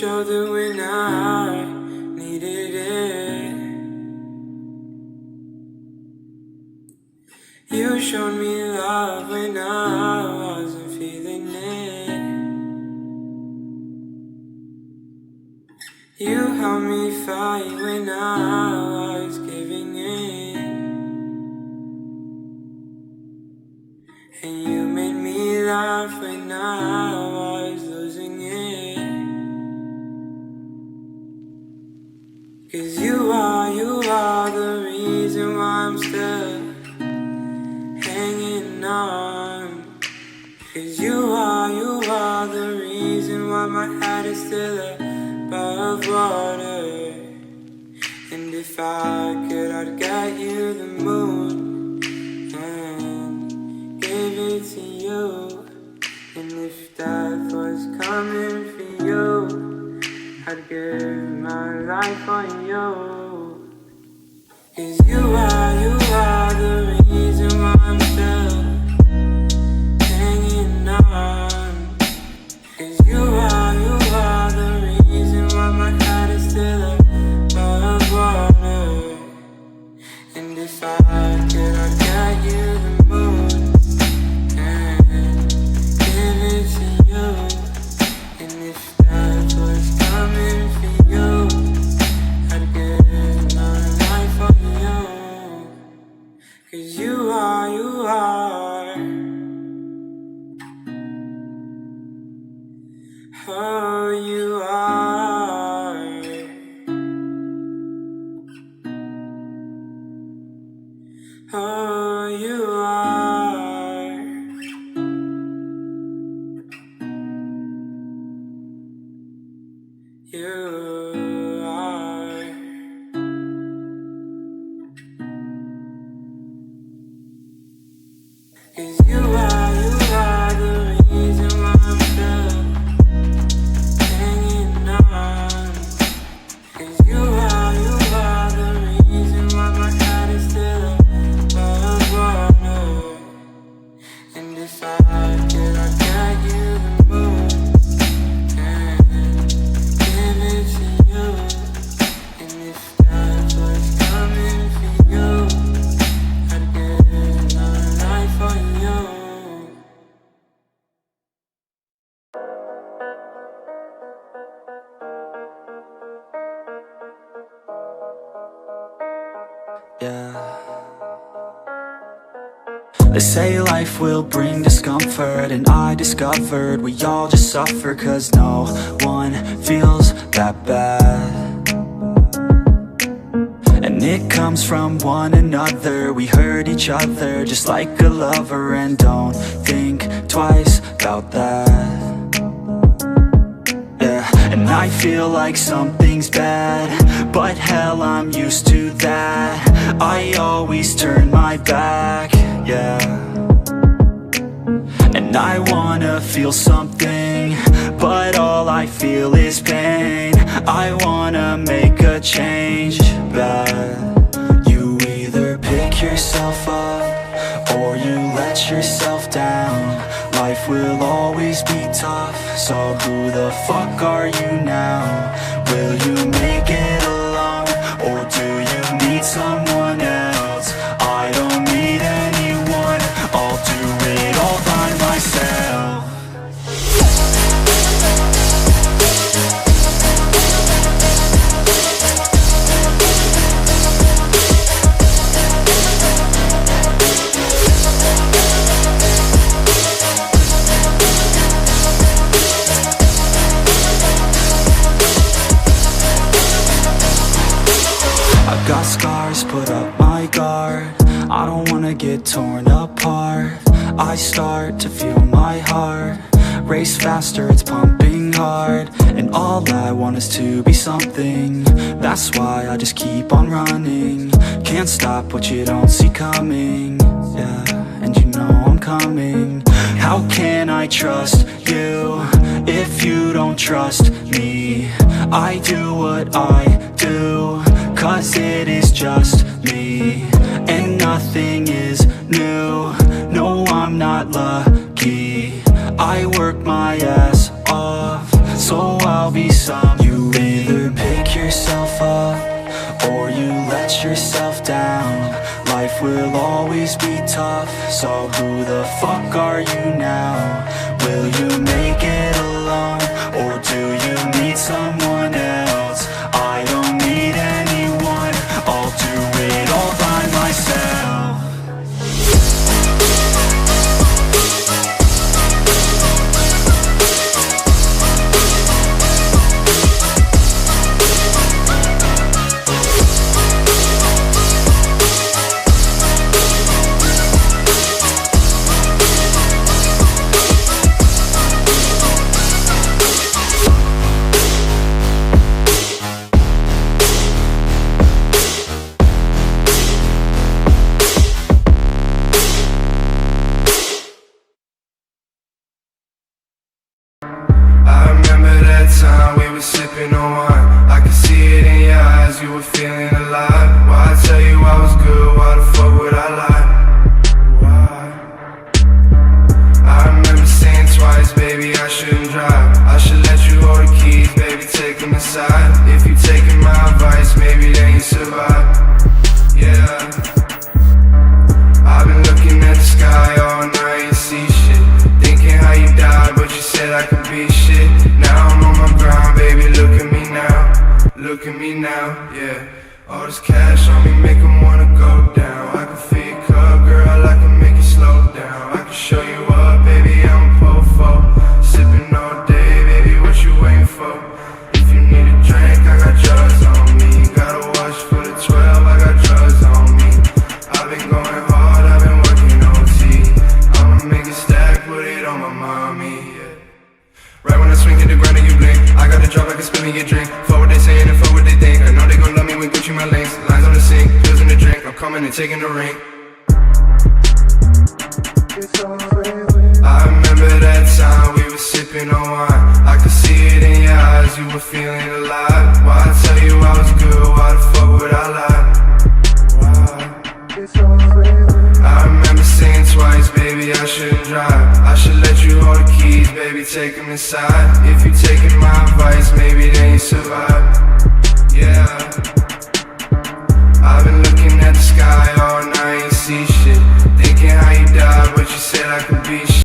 shoulder when I needed it. You showed me love when I wasn't feeling it. You helped me fight when I was giving in. And you made me laugh when I was losing it. 'Cause you are the reason why I'm still hanging on. 'Cause you are the reason why my head is still above water. And if I could, I'd get you the moon and give it to you. And if death was coming for you, I'd give my life on you. 'Cause you are the reason why I'm still hanging on. 'Cause you are the reason why my head is still above water. And if I could, I'd get you the moon and give it to you. And if death was coming for you, I'd give my life on you. 'Cause you are oh, you are. Oh, you are. You are. 'Cause you are the reason why I'm still hanging on. 'Cause you are the reason why my head is still above water. And if I could, I'd get you the moon and give it to you. And if death was coming for you, I'd give my life on you. Yeah. They say life will bring discomfort, and I discovered we all just suffer 'cause no one feels that bad. And it comes from one another. We hurt each other just like a lover, and don't think twice about that. Yeah, and I feel like something's bad, but hell, I'm used to that. I always turn my back, yeah. And I wanna feel something, but all I feel is pain. I wanna make a change, but you either pick yourself up or you let yourself down. Life will always be tough, so who the fuck are you now? Will you make it alone, or do you need someone else? I don't need anyone, I'll do it all by myself. I've got scars, put up my guard. I don't wanna get torn apart. I start to feel my heart race faster, it's pumping hard. And all I want is to be something. That's why I just keep on running. Can't stop what you don't see coming. Yeah, and you know I'm coming. How can I trust you if you don't trust me? I do what I do, 'cause it is just me, and nothing is new. No, I'm not lucky. I work my ass off, so I'll be some let yourself down. Life will always be tough, so who the fuck are you now? Will you make it alone, or do you need someone else? I don't need anyone, I'll do it all by myself. Sipping on wine, I could see it in your eyes, you were feeling alive. Why I tell you I was good, why the fuck would I lie? Why? I remember saying twice, baby, I shouldn't drive. I should let you hold the keys, baby, take them aside. If you taking my advice, maybe then you survive. Yeah, I've been looking at the sky all night and see shit, thinking how you died, but you said I could be shit. Now I'm on my grind, baby, look at me now. Look at me now, yeah. All this cash on me make 'em wanna go down. I can fill your cup, girl, I can make it slow down. I can show you up, baby, I'm a po-fo. Sipping all day, baby, what you waiting for? If you need a drink, I got drugs on me. Got a watch for the 12, I got drugs on me. I've been going hard, I've been working OT. I'ma make it stack, put it on my mommy, yeah. Right when I swing to the ground and you blink, I got the drop, I can spill me your drink. Fuck what they saying and fuck what they think. I know they gon' love me when Gucci my links. Lines on the sink, pills in the drink. I'm coming and taking the ring. I remember that time we were sipping on wine. I could see it in your eyes, you were feeling alive. Why I tell you I was good, why the fuck would I lie? Why? I remember saying twice, baby, I shouldn't drive. I should let you hold the keys, baby, take them inside. If you taking my advice, maybe then you survive. Yeah.